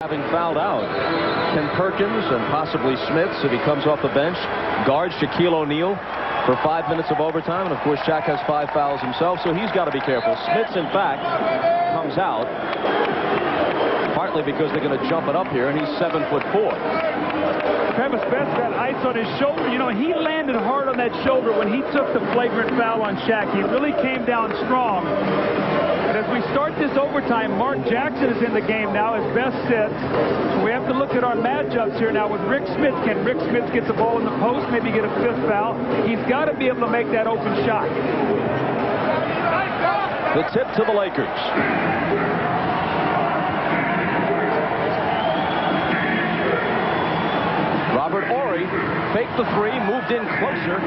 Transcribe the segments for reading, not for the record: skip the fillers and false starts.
Having fouled out, Ken Perkins and possibly Smits, if he comes off the bench, guards Shaquille O'Neal for 5 minutes of overtime. And of course, Shaq has 5 fouls himself, so he's got to be careful. Smits, in fact, comes out partly because they're going to jump it up here, and he's 7'4". Travis Best got ice on his shoulder. You know, he landed hard on that shoulder when he took the flagrant foul on Shaq. He really came down strong. But as we start this overtime, Mark Jackson is in the game now as Best sits. So we have to look at our matchups here now with Rick Smits. Can Rick Smits get the ball in the post, maybe get a 5th foul? He's got to be able to make that open shot. The tip to the Lakers. Robert Horry faked the three, moved in closer,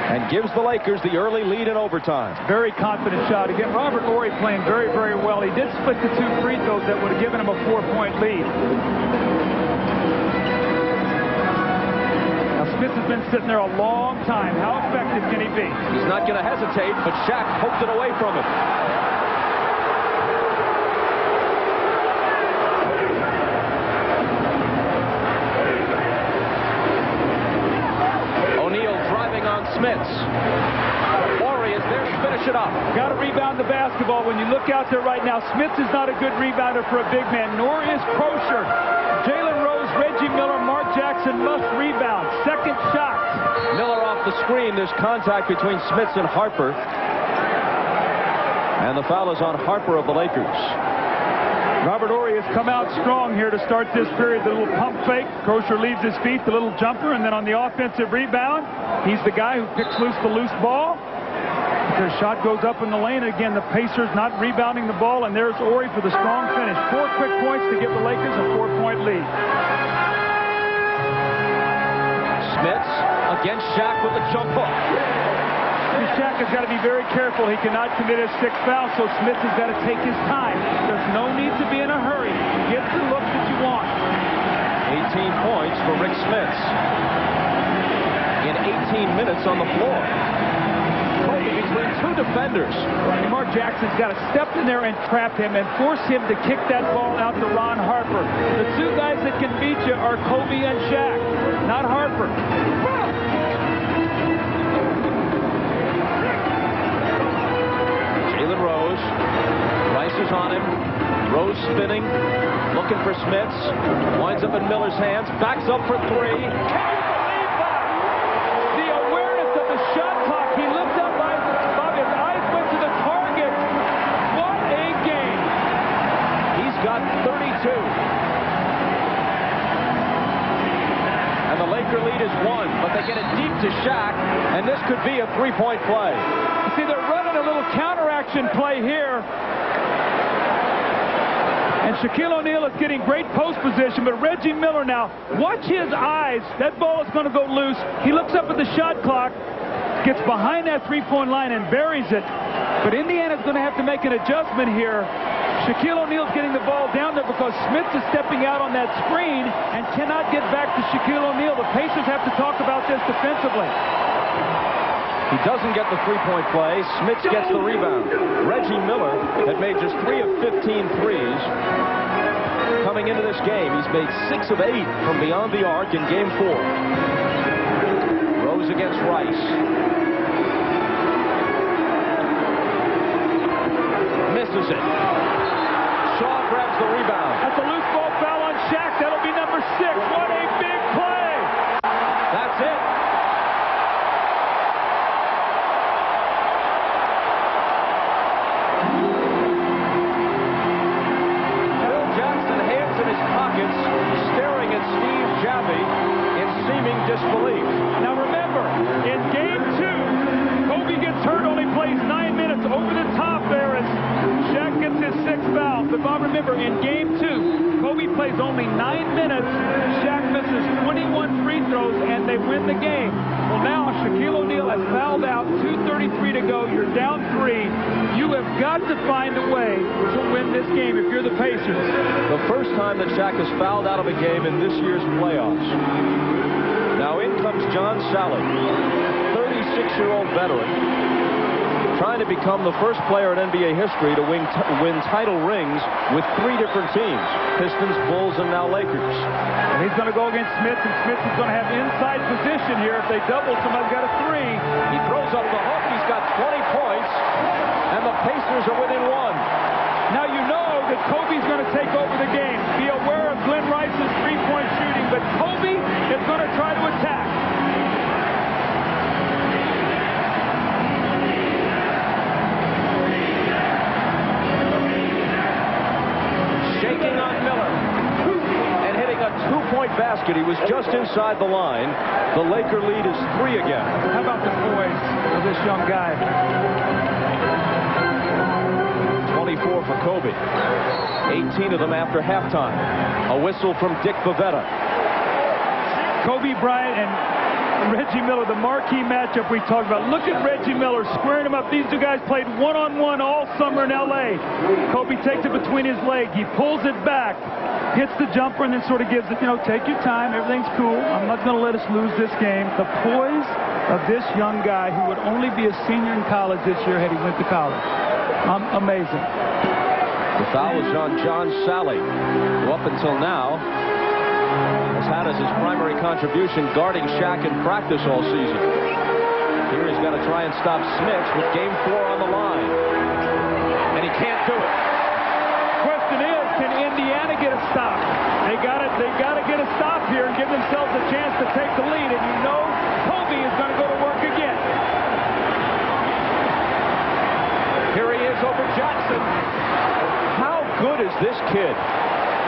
and gives the Lakers the early lead in overtime. Very confident shot. Again, Robert Horry playing very, very well. He did split the 2 free throws that would have given him a 4-point lead. Now, Smith has been sitting there a long time. How effective can he be? He's not going to hesitate, but Shaq poked it away from him. Smits. Horry is there to finish it up. Got to rebound the basketball. When you look out there right now, Smits is not a good rebounder for a big man, nor is Crozier. Jalen Rose, Reggie Miller, Mark Jackson must rebound. Second shot. Miller off the screen. There's contact between Smits and Harper. And the foul is on Harper of the Lakers. Robert Horry has come out strong here to start this period. The little pump fake. Crozier leaves his feet, the little jumper, and then on the offensive rebound, he's the guy who picks loose the loose ball. Their shot goes up in the lane. Again, the Pacers not rebounding the ball, and there's Horry for the strong finish. 4 quick points to give the Lakers a 4-point lead. Smits against Shaq with the jump hook. Shaq has got to be very careful. He cannot commit his 6th foul, so Smits has got to take his time. There's no need to be in a hurry. Get the look that you want. 18 points for Rick Smits in 18 minutes on the floor. Between 2 defenders. And Mark Jackson's got to step in there and trap him and force him to kick that ball out to Ron Harper. The 2 guys that can beat you are Kobe and Shaq, not Harper. Jalen Rose. Rice is on him. Rose spinning. Looking for Smits. Winds up in Miller's hands. Backs up for 3. Can you believe that? The awareness of the shot clock. He looked up. His eyes went to the target. What a game. He's got 32. And the Laker lead is 1. But they get it deep to Shaq. And this could be a 3-point play. You see, they're running a little counteraction play here. And Shaquille O'Neal is getting great post position, but Reggie Miller now, watch his eyes. That ball is going to go loose. He looks up at the shot clock, gets behind that 3-point line and buries it. But Indiana's going to have to make an adjustment here. Shaquille O'Neal's getting the ball down there because Smits is stepping out on that screen and cannot get back to Shaquille O'Neal. The Pacers have to talk about this defensively. He doesn't get the 3-point play. Smits gets the rebound. Reggie Miller had made just 3 of 15 threes. Coming into this game, he's made 6 of 8 from beyond the arc in Game 4. Rose against Rice. Misses it. Shaw grabs the rebound. That's a loose ball foul on Shaq. That'll be number 6. What a big play. That's it. Staring at Steve Javie in seeming disbelief. Now remember, in Game 2, Kobe gets hurt, only plays 9 minutes. Over the top there as Shaq gets his 6th foul. But Bob, remember, in Game 2, Kobe plays only 9 minutes. Shaq misses 21 free throws, and they win the game. Well, now Shaquille O'Neal has fouled out. 2:33 to go. You're down 3. You have got to find a way to win this game if you're the Pacers. The first time that Shaq has fouled out of a game in this year's playoffs. Now in comes John Salley, 36-year-old veteran, trying to become the first player in NBA history to win title rings with 3 different teams: Pistons, Bulls, and now Lakers. And he's going to go against Smith, and Smith is going to have inside position here. If they double, somebody's got a 3. He throws up the hook. He's got 20 points, and the Pacers are within 1. Now you know that Kobe's going to take over the game. Be aware of Glenn Rice's three-point shooting, but Kobe is going to try to attack. Shaking on Miller and hitting a 2-point basket. He was just inside the line. The Laker lead is 3 again. How about the poise of this young guy? 24 for Kobe. 18 of them after halftime. A whistle from Dick Bavetta. Kobe Bryant and Reggie Miller, the marquee matchup we talked about. Look at Reggie Miller squaring him up. These two guys played one-on-one all summer in L.A. Kobe takes it between his legs. He pulls it back, hits the jumper, and then sort of gives it, take your time. Everything's cool. I'm not going to let us lose this game. The poise of this young guy who would only be a senior in college this year had he went to college. Amazing. The foul is on John Sally, who up until now has had as his primary contribution guarding Shaq in practice all season. Here he's got to try and stop Smith with game 4 on the line. And he can't do it. Question is, can Indiana get a stop? They got to get a stop here and give themselves a chance to take the lead. And you know Kobe is going to go to work again. Here he is over Jackson. How good is this kid?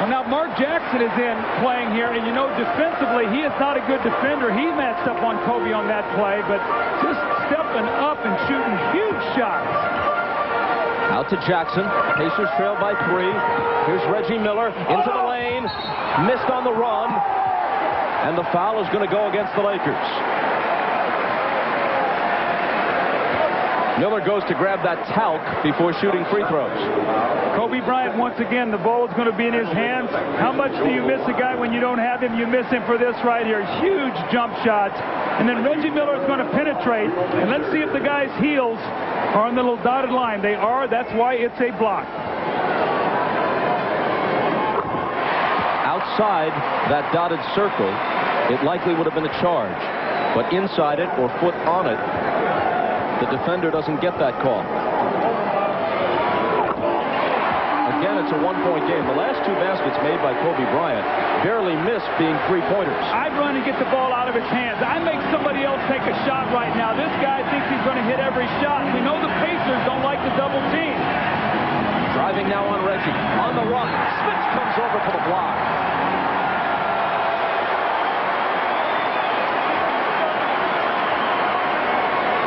Well, now Mark Jackson is in playing here, and defensively, he is not a good defender. He matched up on Kobe on that play, but just stepping up and shooting huge shots. Out to Jackson. Pacers trail by 3. Here's Reggie Miller into the lane. Missed on the run. And the foul is going to go against the Lakers. Miller goes to grab that talc before shooting free throws. Kobe Bryant, once again, the ball is going to be in his hands. How much do you miss a guy when you don't have him? You miss him for this right here. Huge jump shots. And then Reggie Miller is going to penetrate. And let's see if the guy's heels are on the little dotted line. They are. That's why it's a block. Outside that dotted circle, it likely would have been a charge. But inside it or foot on it, the defender doesn't get that call. Again, it's a one-point game. The last 2 baskets made by Kobe Bryant barely missed being three-pointers. I'd run and get the ball out of his hands. I make somebody else take a shot right now. This guy thinks he's going to hit every shot. We know the Pacers don't like the double team. Driving now on Reggie. On the run. Smith comes over for the block.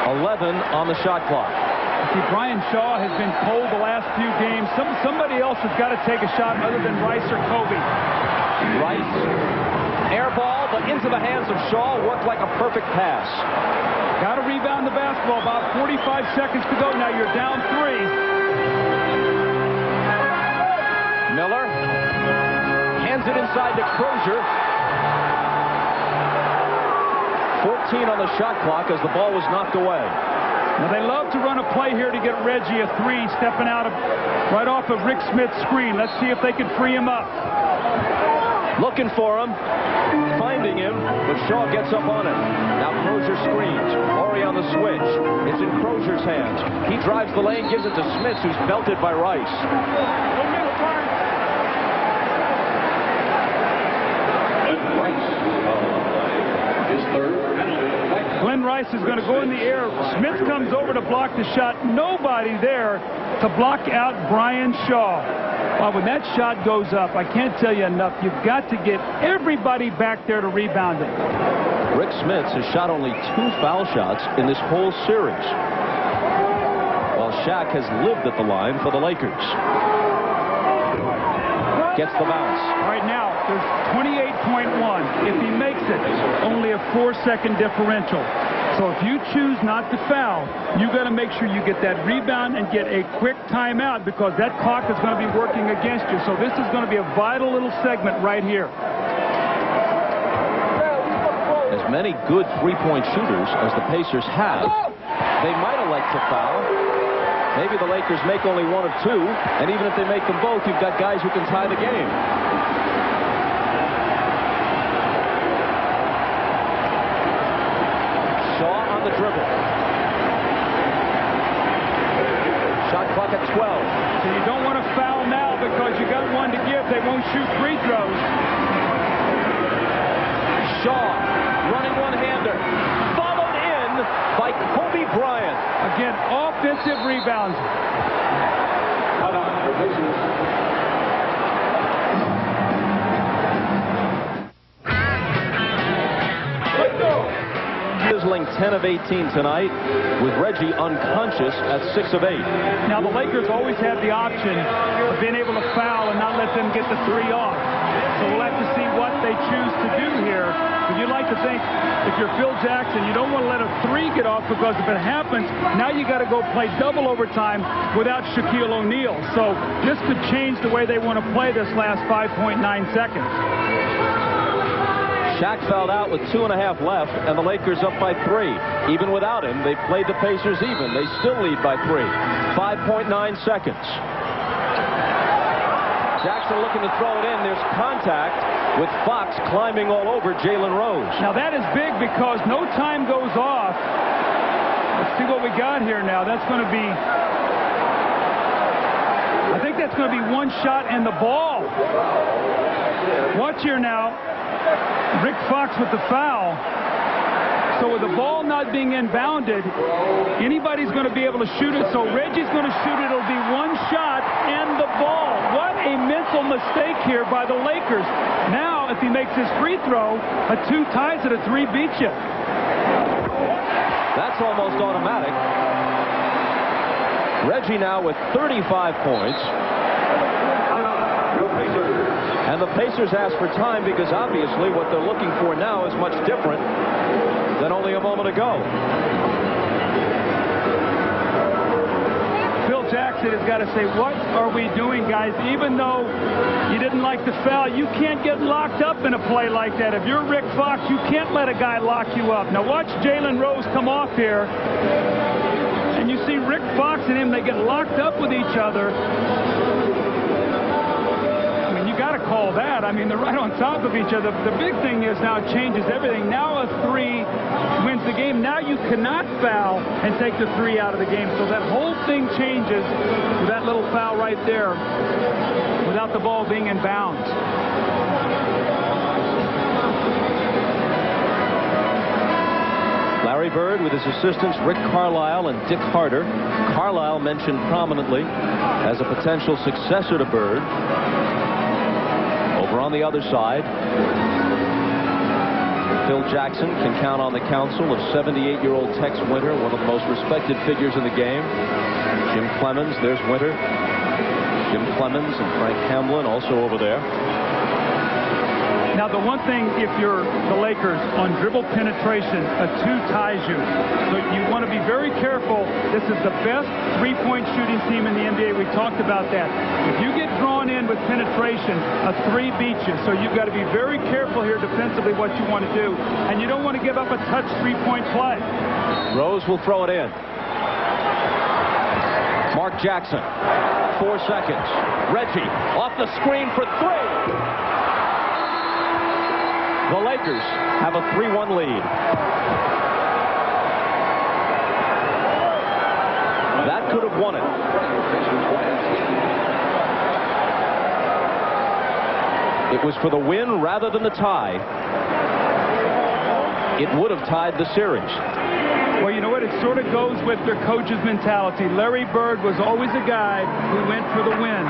11 on the shot clock. See, Brian Shaw has been cold the last few games. Somebody else has got to take a shot other than Rice or Kobe. Rice, air ball, but into the hands of Shaw, worked like a perfect pass. Got to rebound the basketball. About 45 seconds to go. Now you're down 3. Miller hands it inside to Crozier. 14 on the shot clock as the ball was knocked away. Now they love to run a play here to get Reggie a 3, stepping out right off of Rick Smith's screen. Let's see if they can free him up. Looking for him, finding him, but Shaw gets up on it. Now Crozier screens. Horry on the switch. It's in Crozier's hands. He drives the lane, gives it to Smith, who's belted by Rice. Glenn Rice is going to go in the air. Smith comes over to block the shot. Nobody there to block out Brian Shaw. Well, when that shot goes up, I can't tell you enough. You've got to get everybody back there to rebound it. Rick Smith has shot only 2 foul shots in this whole series, while Shaq has lived at the line for the Lakers. Gets the bounce. Right now, there's 28.1. If he makes it, only a 4-second differential. So if you choose not to foul, you got to make sure you get that rebound and get a quick timeout, because that clock is going to be working against you. So this is going to be a vital little segment right here. As many good three-point shooters as the Pacers have, they might elect to foul. Maybe the Lakers make only one of two, and even if they make them both, you've got guys who can tie the game. Shaw on the dribble. Shot clock at 12. So you don't want to foul now because you got one to give. They won't shoot free throws. Shaw running one-hander. Followed in by Kobe Bryant. Again, offensive rebounds. Sizzling 10 of 18 tonight with Reggie unconscious at 6 of 8. Now the Lakers always have the option of being able to foul and not let them get the three off. So we'll have to see what they choose to do here. But you like to think if you're Phil Jackson, you don't want to let a three get off because if it happens, now you got to go play double overtime without Shaquille O'Neal. So this could change the way they want to play this last 5.9 seconds. Shaq fouled out with 2.5 left, and the Lakers up by 3. Even without him, they played the Pacers even. They still lead by 3. 5.9 seconds. Jackson looking to throw it in. There's contact with Fox climbing all over Jalen Rose. Now that is big because no time goes off. Let's see what we got here now. That's going to be, I think that's going to be one shot and the ball. Watch here now. Rick Fox with the foul. So with the ball not being inbounded, anybody's going to be able to shoot it. So Reggie's going to shoot it. It'll be one shot and the ball. What a mental mistake here by the Lakers. Now, if he makes his free throw, a 2 ties it, a 3 beats you. That's almost automatic. Reggie now with 35 points. And the Pacers ask for time because obviously what they're looking for now is much different than only a moment ago. Phil Jackson has got to say, what are we doing, guys? Even though you didn't like the foul, you can't get locked up in a play like that. If you're Rick Fox, you can't let a guy lock you up. Now watch Jalen Rose come off here. And you see Rick Fox and him, they get locked up with each other. Got to call that. I mean, they're right on top of each other. The big thing is now it changes everything. Now a 3 wins the game. Now you cannot foul and take the 3 out of the game. So that whole thing changes with that little foul right there without the ball being in bounds. Larry Bird with his assistants Rick Carlisle and Dick Harder. Carlisle mentioned prominently as a potential successor to Bird. Over on the other side, Phil Jackson can count on the counsel of 78-year-old Tex Winter, one of the most respected figures in the game. Jim Clemens, there's Winter. Jim Clemens and Frank Hamlin also over there. Now, the one thing, if you're the Lakers, on dribble penetration, a 2 ties you. So you want to be very careful. This is the best three-point shooting team in the NBA. We talked about that. If you get drawn in with penetration, a 3 beats you. So you've got to be very careful here defensively what you want to do. And you don't want to give up a touch three-point play. Rose will throw it in. Mark Jackson, 4 seconds. Reggie off the screen for 3. The Lakers have a 3-1 lead. That could have won it. It was for the win rather than the tie. It would have tied the series. Well, you know what? It sort of goes with their coach's mentality. Larry Bird was always a guy who went for the win.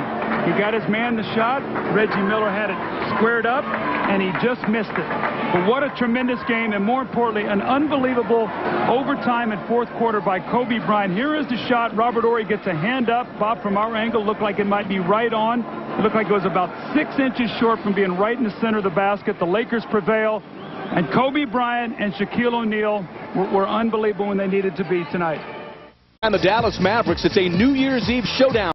He got his man the shot. Reggie Miller had it squared up, and he just missed it. But what a tremendous game, and more importantly, an unbelievable overtime and fourth quarter by Kobe Bryant. Here is the shot. Robert Horry gets a hand up. Bob, from our angle, looked like it might be right on. It looked like it was about 6 inches short from being right in the center of the basket. The Lakers prevail, and Kobe Bryant and Shaquille O'Neal were unbelievable when they needed to be tonight. And the Dallas Mavericks, it's a New Year's Eve showdown.